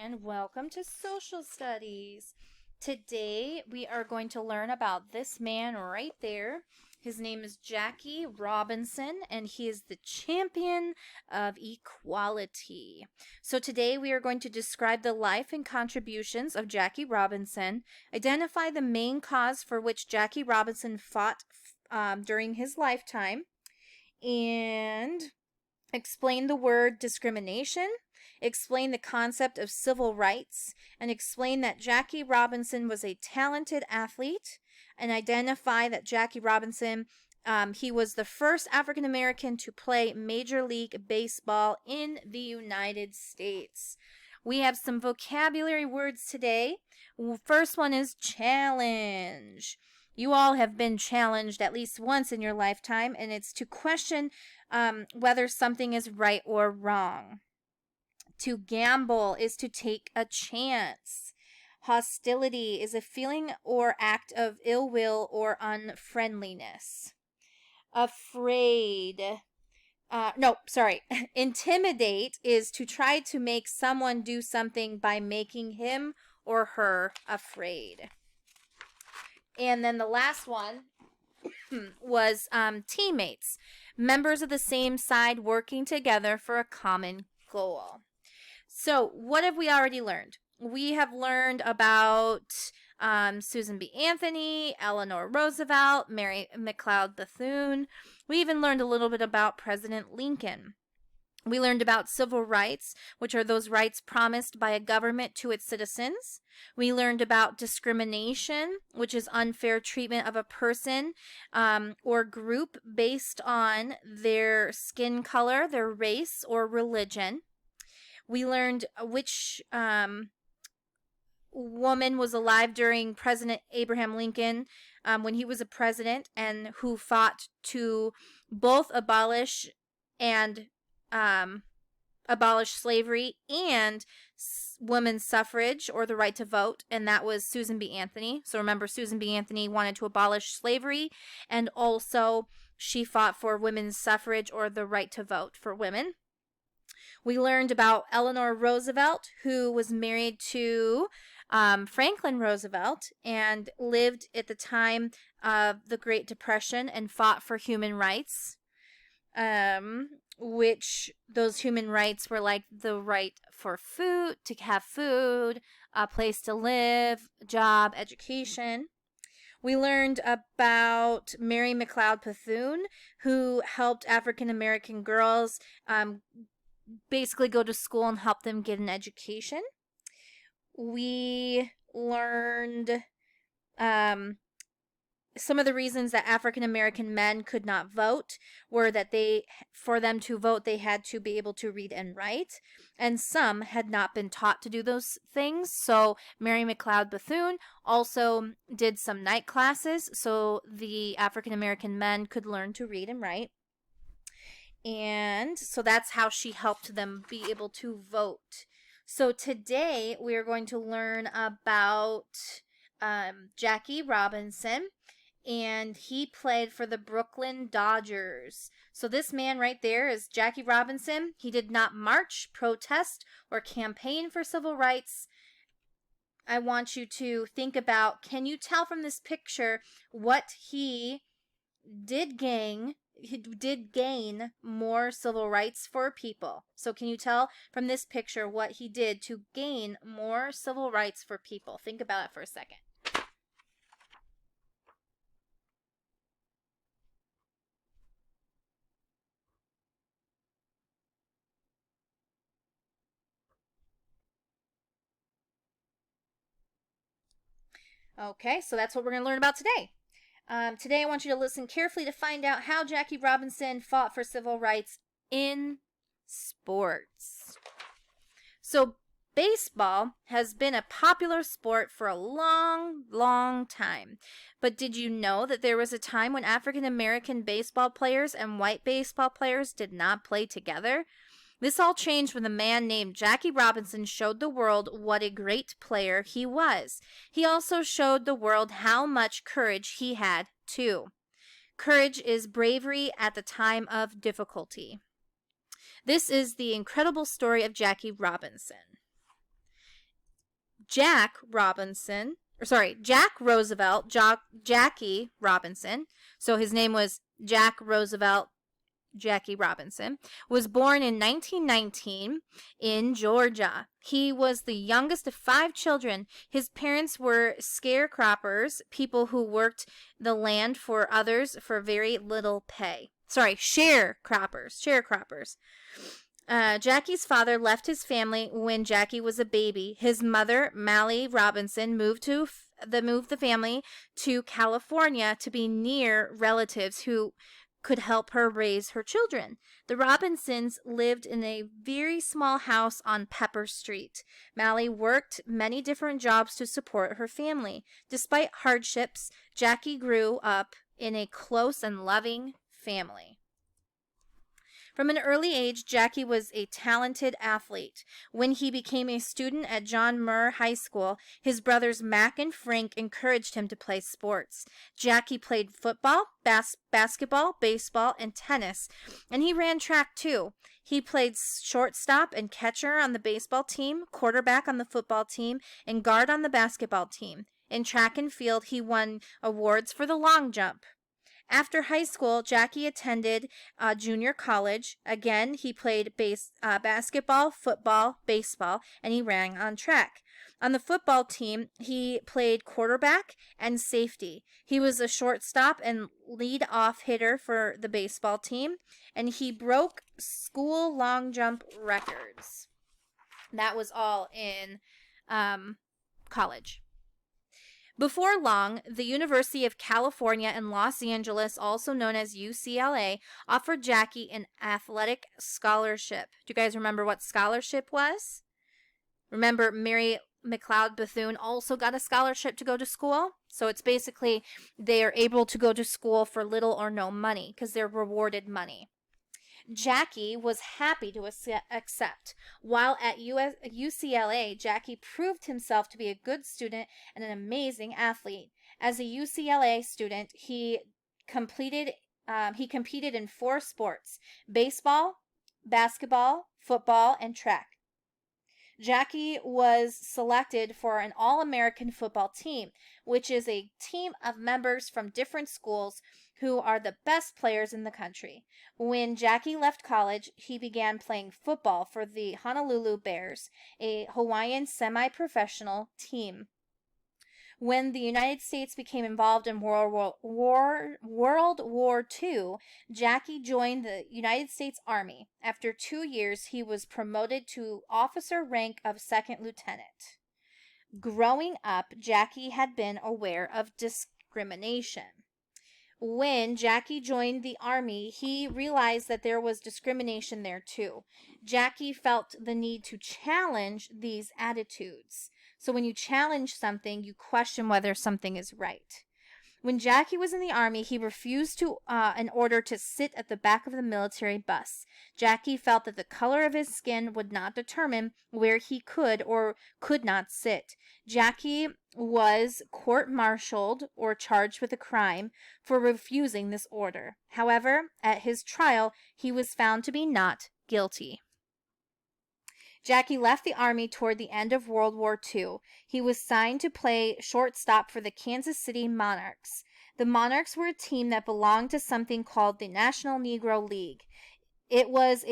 and welcome to Social Studies. Today we are going to learn about this man right there. His name is Jackie Robinson, and he is the champion of equality. So today we are going to describe the life and contributions of Jackie Robinson, identify the main cause for which Jackie Robinson fought during his lifetime, and explain the word discrimination, explain the concept of civil rights, and explain that Jackie Robinson was a talented athlete, and identify that Jackie Robinson, he was the first African American to play Major League Baseball in the United States. We have some vocabulary words today. First one is challenge. You all have been challenged at least once in your lifetime, and it's to question whether something is right or wrong. To gamble is to take a chance. Hostility is a feeling or act of ill will or unfriendliness. Intimidate is to try to make someone do something by making him or her afraid. And then the last one was teammates, members of the same side working together for a common goal. So what have we already learned? We have learned about Susan B. Anthony, Eleanor Roosevelt, Mary McLeod Bethune. We even learned a little bit about President Lincoln. We learned about civil rights, which are those rights promised by a government to its citizens. We learned about discrimination, which is unfair treatment of a person or group based on their skin color, their race, or religion. We learned which woman was alive during President Abraham Lincoln when he was a president, and who fought to both abolish slavery and women's suffrage, or the right to vote, and that was Susan B. Anthony. So remember, Susan B. Anthony wanted to abolish slavery, and also she fought for women's suffrage, or the right to vote for women. We learned about Eleanor Roosevelt, who was married to Franklin Roosevelt and lived at the time of the Great Depression and fought for human rights. Which those human rights were like the right for food, to have food, a place to live, job, education. We learned about Mary McLeod Bethune, who helped African American girls basically go to school and help them get an education. We learned some of the reasons that African American men could not vote were that for them to vote, they had to be able to read and write, and some had not been taught to do those things. So Mary McLeod Bethune also did some night classes so the African American men could learn to read and write. And so that's how she helped them be able to vote. So today we are going to learn about Jackie Robinson, and he played for the Brooklyn Dodgers. So this man right there is Jackie Robinson. He did not march, protest, or campaign for civil rights. I want you to think about, can you tell from this picture what he did gain? He did gain more civil rights for people. So can you tell from this picture what he did to gain more civil rights for people? Think about it for a second. Okay, so that's what we're going to learn about today. Today I want you to listen carefully to find out how Jackie Robinson fought for civil rights in sports. So baseball has been a popular sport for a long, long time. But did you know that there was a time when African American baseball players and white baseball players did not play together? This all changed when a man named Jackie Robinson showed the world what a great player he was. He also showed the world how much courage he had, too. Courage is bravery at the time of difficulty. This is the incredible story of Jackie Robinson. Jack Roosevelt, Jackie Robinson. So his name was Jack Roosevelt Jackie Robinson, was born in 1919 in Georgia. He was the youngest of 5 children. His parents were sharecroppers, people who worked the land for others for very little pay. Sorry, sharecroppers. Jackie's father left his family when Jackie was a baby. His mother, Mally Robinson, moved the family to California to be near relatives who could help her raise her children. The Robinsons lived in a very small house on Pepper Street. Mally worked many different jobs to support her family. Despite hardships, Jackie grew up in a close and loving family. From an early age, Jackie was a talented athlete. When he became a student at John Muir High School, his brothers Mac and Frank encouraged him to play sports. Jackie played football, basketball, baseball, and tennis, and he ran track too. He played shortstop and catcher on the baseball team, quarterback on the football team, and guard on the basketball team. In track and field, he won awards for the long jump. After high school, Jackie attended junior college. Again, he played basketball, football, baseball, and he ran on track. On the football team, he played quarterback and safety. He was a shortstop and lead-off hitter for the baseball team, and he broke school long jump records. That was all in college. Before long, the University of California in Los Angeles, also known as UCLA, offered Jackie an athletic scholarship. Do you guys remember what scholarship was? Remember, Mary McLeod Bethune also got a scholarship to go to school? So it's basically they are able to go to school for little or no money because they're rewarded money. Jackie was happy to accept. While at UCLA, Jackie proved himself to be a good student and an amazing athlete. As a UCLA student, he competed in 4 sports: baseball, basketball, football, and track. Jackie was selected for an All-American football team, which is a team of members from different schools who are the best players in the country. When Jackie left college, he began playing football for the Honolulu Bears, a Hawaiian semi-professional team. When the United States became involved in World War II, Jackie joined the United States Army. After 2 years, he was promoted to officer rank of second lieutenant. Growing up, Jackie had been aware of discrimination. When Jackie joined the Army, he realized that there was discrimination there too. Jackie felt the need to challenge these attitudes. So when you challenge something, you question whether something is right. When Jackie was in the Army, he refused an order to sit at the back of the military bus. Jackie felt that the color of his skin would not determine where he could or could not sit. Jackie was court-martialed or charged with a crime for refusing this order. However, at his trial, he was found to be not guilty. Jackie left the Army toward the end of World War II. He was signed to play shortstop for the Kansas City Monarchs. The Monarchs were a team that belonged to something called the National Negro League. It was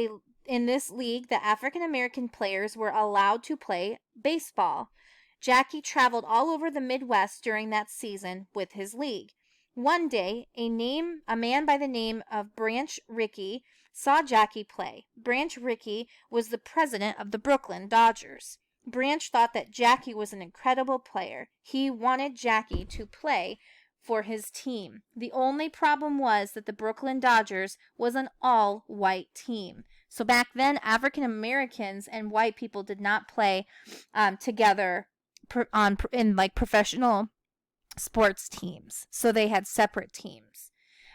in this league that African American players were allowed to play baseball. Jackie traveled all over the Midwest during that season with his league. One day, a man by the name of Branch Rickey saw Jackie play. Branch Rickey was the president of the Brooklyn Dodgers. Branch thought that Jackie was an incredible player. He wanted Jackie to play for his team. The only problem was that the Brooklyn Dodgers was an all-white team. So back then, African Americans and white people did not play together in like professional sports teams. So they had separate teams.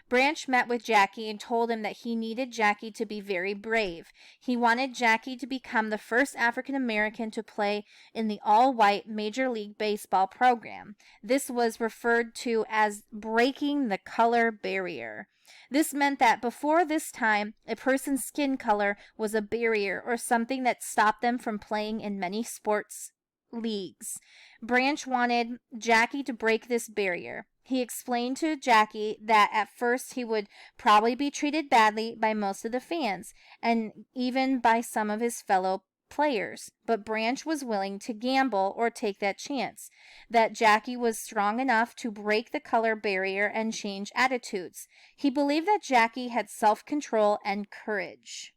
Branch met with Jackie and told him that he needed Jackie to be very brave. He wanted Jackie to become the first African American to play in the all-white Major League Baseball program. This was referred to as breaking the color barrier. This meant that before this time, a person's skin color was a barrier or something that stopped them from playing in many sports leagues. Branch wanted Jackie to break this barrier. He explained to Jackie that at first he would probably be treated badly by most of the fans and even by some of his fellow players, but Branch was willing to gamble or take that chance, that Jackie was strong enough to break the color barrier and change attitudes. He believed that Jackie had self-control and courage.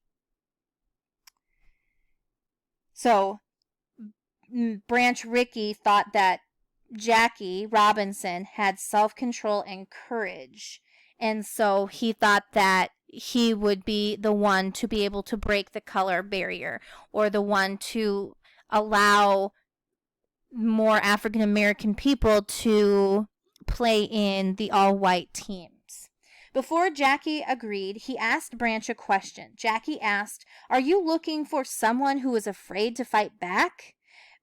So, Branch Rickey thought that Jackie Robinson had self-control and courage. And so he thought that he would be the one to be able to break the color barrier, or the one to allow more African American people to play in the all-white teams. Before Jackie agreed, he asked Branch a question. Jackie asked, "Are you looking for someone who is afraid to fight back?"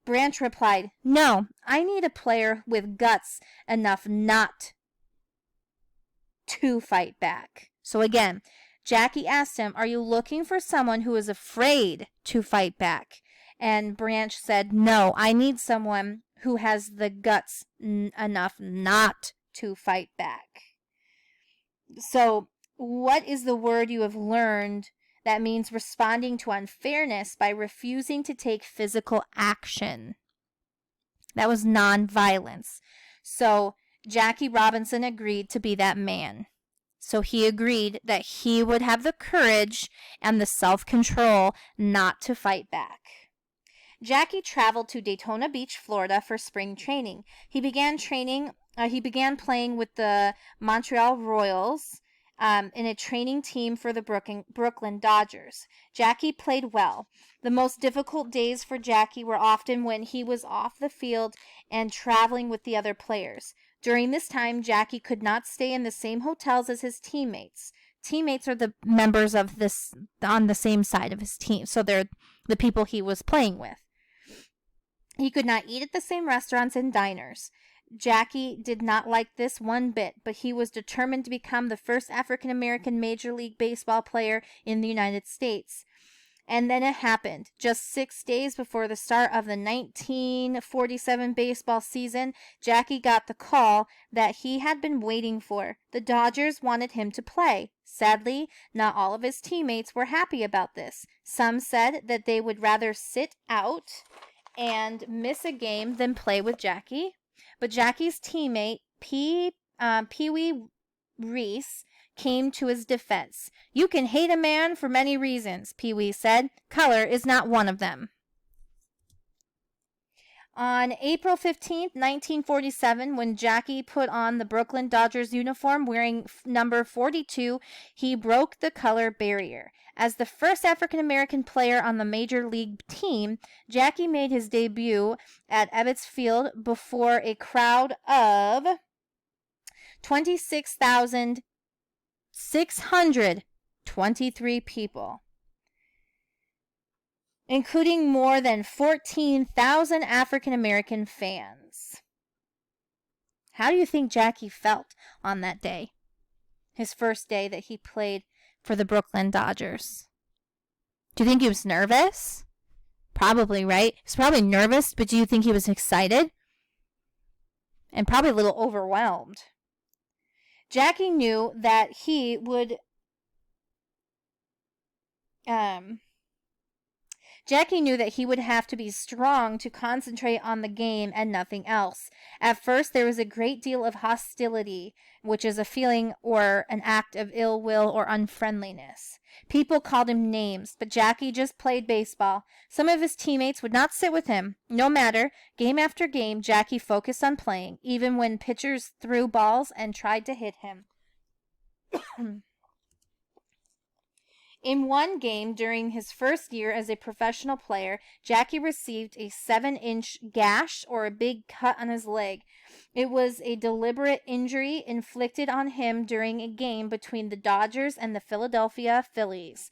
Branch replied, "No, I need a player with guts enough not to fight back." So again, Jackie asked him, "Are you looking for someone who is afraid to fight back?" And Branch said, "No, I need someone who has the guts enough not to fight back." So, what is the word you have learned that means responding to unfairness by refusing to take physical action? That was nonviolence. So, Jackie Robinson agreed to be that man. So he agreed that he would have the courage and the self-control not to fight back. Jackie traveled to Daytona Beach, Florida for spring training. He began playing with the Montreal Royals in a training team for the Brooklyn Dodgers. Jackie played well. The most difficult days for Jackie were often when he was off the field and traveling with the other players. During this time, Jackie could not stay in the same hotels as his teammates. Teammates are the members of this on the same side of his team, so they're the people he was playing with. He could not eat at the same restaurants and diners. Jackie did not like this one bit, but he was determined to become the first African American Major League Baseball player in the United States. And then it happened. Just 6 days before the start of the 1947 baseball season, Jackie got the call that he had been waiting for. The Dodgers wanted him to play. Sadly, not all of his teammates were happy about this. Some said that they would rather sit out and miss a game than play with Jackie. But Jackie's teammate, Pee Wee Reese, came to his defense. "You can hate a man for many reasons," Pee Wee said. "Color is not one of them." On April 15th, 1947, when Jackie put on the Brooklyn Dodgers uniform wearing number 42, he broke the color barrier. As the first African American player on the Major League team, Jackie made his debut at Ebbets Field before a crowd of 26,623 people, including more than 14,000 African American fans. How do you think Jackie felt on that day? His first day that he played for the Brooklyn Dodgers. Do you think he was nervous? Probably, right? He's probably nervous, but do you think he was excited? And probably a little overwhelmed. Jackie knew that he would have to be strong to concentrate on the game and nothing else. At first, there was a great deal of hostility, which is a feeling or an act of ill will or unfriendliness. People called him names, but Jackie just played baseball. Some of his teammates would not sit with him. No matter, game after game, Jackie focused on playing, even when pitchers threw balls and tried to hit him. In one game during his first year as a professional player, Jackie received a 7-inch gash or a big cut on his leg. It was a deliberate injury inflicted on him during a game between the Dodgers and the Philadelphia Phillies.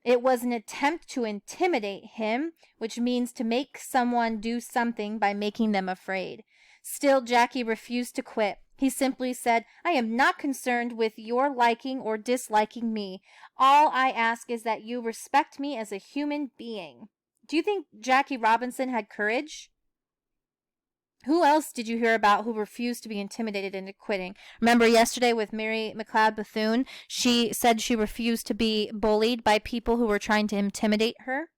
It was an attempt to intimidate him, which means to make someone do something by making them afraid. Still, Jackie refused to quit. He simply said, "I am not concerned with your liking or disliking me. All I ask is that you respect me as a human being." Do you think Jackie Robinson had courage? Who else did you hear about who refused to be intimidated into quitting? Remember yesterday with Mary McLeod Bethune? She said she refused to be bullied by people who were trying to intimidate her.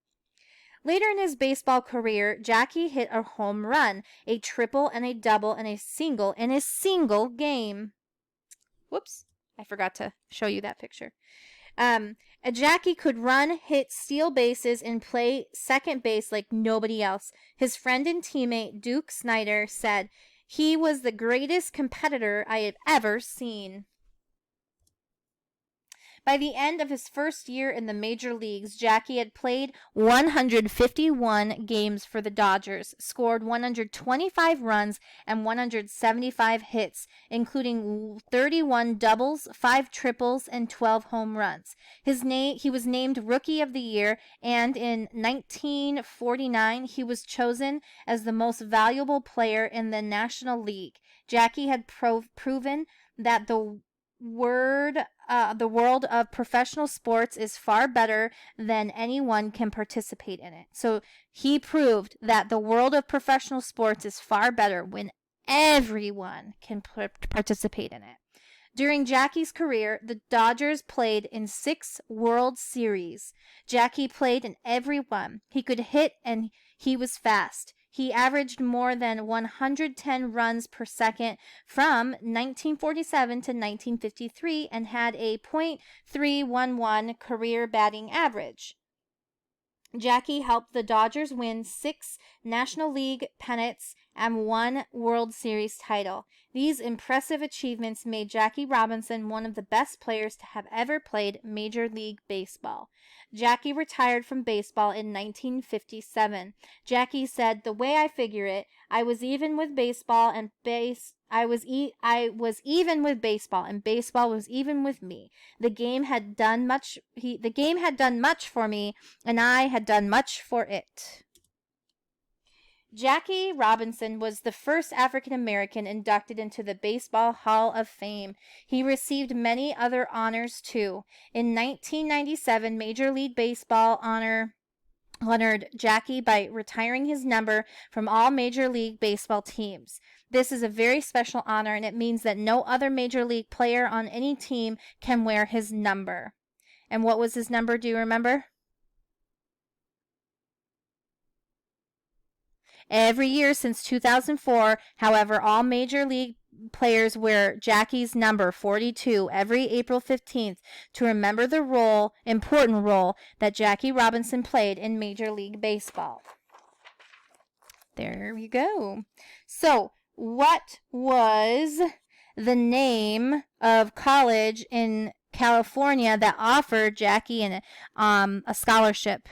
Later in his baseball career, Jackie hit a home run, a triple, and a double, and a single in a single game. Whoops, I forgot to show you that picture. Jackie could run, hit, steal bases, and play second base like nobody else. His friend and teammate Duke Snider said, "He was the greatest competitor I have ever seen." By the end of his first year in the major leagues, Jackie had played 151 games for the Dodgers, scored 125 runs and 175 hits, including 31 doubles, 5 triples, and 12 home runs. He was named Rookie of the Year, and in 1949, he was chosen as the most valuable player in the National League. Jackie had proven that the world of professional sports is far better than anyone can participate in it. So he proved that the world of professional sports is far better when everyone can participate in it. During Jackie's career, the Dodgers played in 6 World Series. Jackie played in every one. He could hit and he was fast. He averaged more than 110 runs per second from 1947 to 1953 and had a .311 career batting average. Jackie helped the Dodgers win 6 National League pennants and 1 World Series title. These impressive achievements made Jackie Robinson one of the best players to have ever played Major League Baseball. Jackie retired from baseball in 1957. Jackie said, "The way I figure it, I was even with baseball and I was even with baseball and baseball was even with me. The game had done much for me and I had done much for it." Jackie Robinson was the first African American inducted into the Baseball Hall of Fame. He received many other honors too. In 1997, Major League Baseball honored Jackie by retiring his number from all Major League Baseball teams. This is a very special honor, and it means that no other Major League player on any team can wear his number. And what was his number, do you remember? Every year since 2004, however, all Major League players wear Jackie's number 42 every April 15th to remember the important role that Jackie Robinson played in Major League Baseball. There you go. So, what was the name of college in California that offered Jackie a scholarship?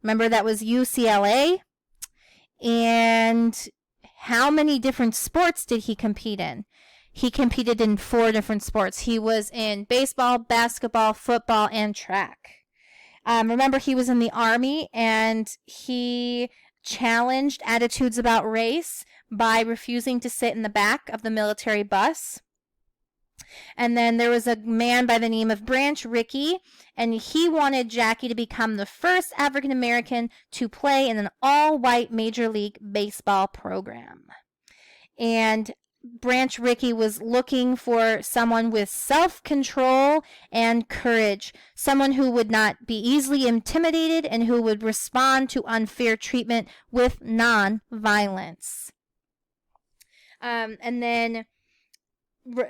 Remember, that was UCLA? And how many different sports did he compete in? He competed in 4 different sports. He was in baseball, basketball, football, and track. Remember, he was in the Army, and he challenged attitudes about race by refusing to sit in the back of the military bus. And then there was a man by the name of Branch Rickey, and he wanted Jackie to become the first African American to play in an all-white Major League Baseball program. And Branch Rickey was looking for someone with self-control and courage, someone who would not be easily intimidated and who would respond to unfair treatment with non-violence. And then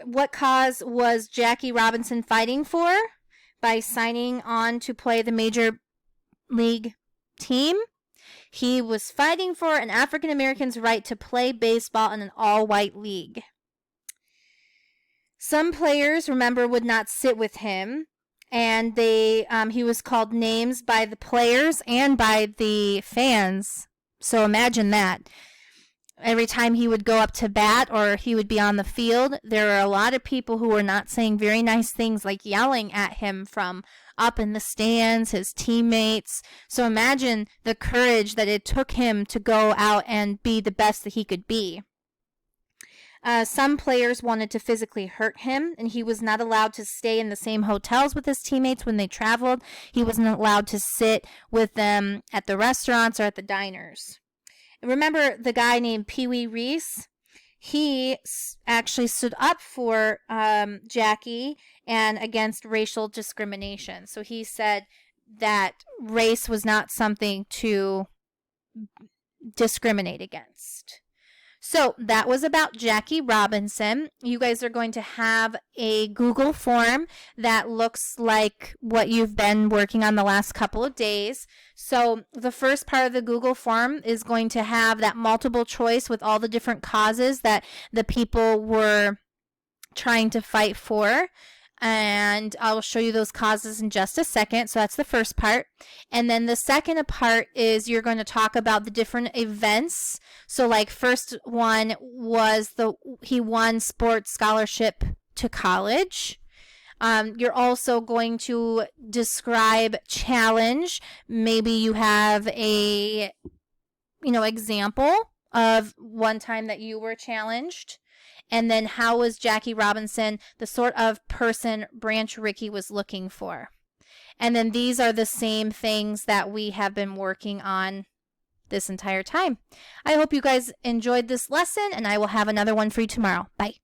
what cause was Jackie Robinson fighting for by signing on to play the Major League team? He was fighting for an African American's right to play baseball in an all-white league. Some players, remember, would not sit with him, and he was called names by the players and by the fans. So imagine that. Every time he would go up to bat or he would be on the field, there were a lot of people who were not saying very nice things, like yelling at him from up in the stands, his teammates. So imagine the courage that it took him to go out and be the best that he could be. Some players wanted to physically hurt him, and he was not allowed to stay in the same hotels with his teammates when they traveled. He wasn't allowed to sit with them at the restaurants or at the diners. remember the guy named Pee Wee Reese? He actually stood up for Jackie and against racial discrimination. So he said that race was not something to discriminate against. So that was about Jackie Robinson. You guys are going to have a Google form that looks like what you've been working on the last couple of days. So the first part of the Google form is going to have that multiple choice with all the different causes that the people were trying to fight for. And I'll show you those causes in just a second. So that's the first part. And then the second part is you're going to talk about the different events. So like first one was he won sports scholarship to college. You're also going to describe challenge. Maybe you have a example of one time that you were challenged. And then how was Jackie Robinson the sort of person Branch Rickey was looking for? And then these are the same things that we have been working on this entire time. I hope you guys enjoyed this lesson, and I will have another one for you tomorrow. Bye.